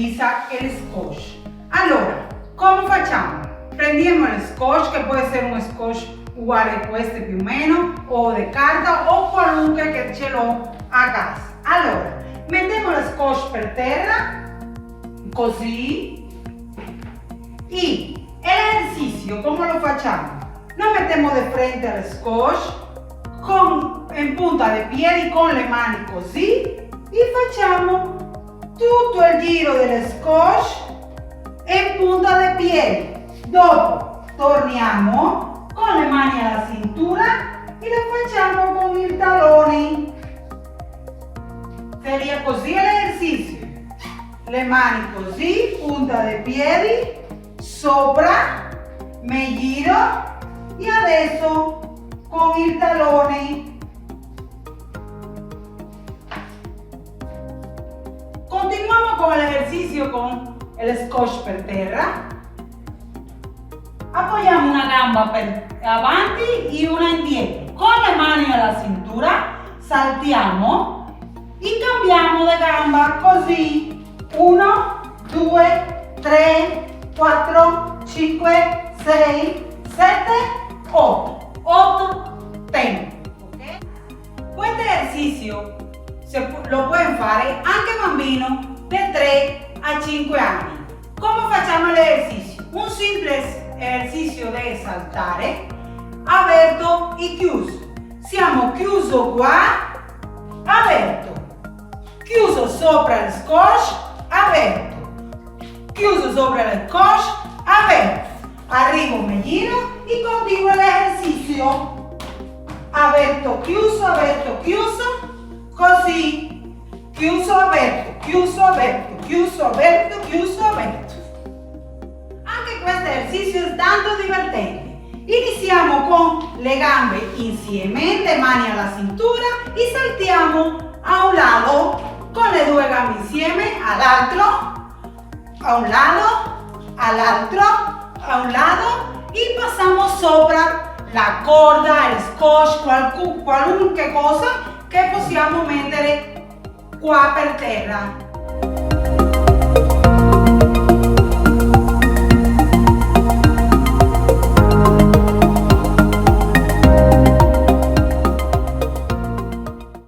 utilizza il scotch. Allora, come facciamo? Prendiamo il scotch, che può essere un scotch uguale a questo più o meno, o di carta o qualunque che ce l'ho a casa. Allora, mettiamo lo scotch per terra, così, e l'esercizio come lo facciamo? Lo mettiamo di frente al scotch, in punta dei piedi, con le mani così, e facciamo tutto il giro dello scotch in punta dei piedi. Dopo torniamo con le mani alla cintura e lo facciamo con il tallone. Seria così l'esercizio. Le mani così, punta dei piedi, sopra, mi giro e adesso con il tallone. Continuiamo con l'esercizio con il scotch per terra. Appoggiamo una gamba per avanti e una indietro. Con le mani alla cintura saltiamo e cambiamo di gamba così. 1, 2, 3, 4, 5, 6, 7, 8. 8 tempi. Okay? Questo esercizio lo pueden fare anche bambino di 3 a 5 anni. Come facciamo l'esercizio? Un semplice esercizio di saltare, aperto e chiuso. Siamo chiuso qua, aperto. Chiuso sopra il scotch, aperto. Chiuso sopra il scotch, aperto. Arrivo, mi giro e continuo l'esercizio. Aperto, chiuso, così. Chiuso, aperto, chiuso, aperto, chiuso, aperto, chiuso, aperto. Anche questo esercizio è tanto divertente. Iniziamo con le gambe insieme, le mani alla cintura e saltiamo a un lato con le due gambe insieme, all'altro, a un lato, all'altro, a un lato e passiamo sopra la corda, il scotch, qualunque cosa che possiamo mettere qua per terra.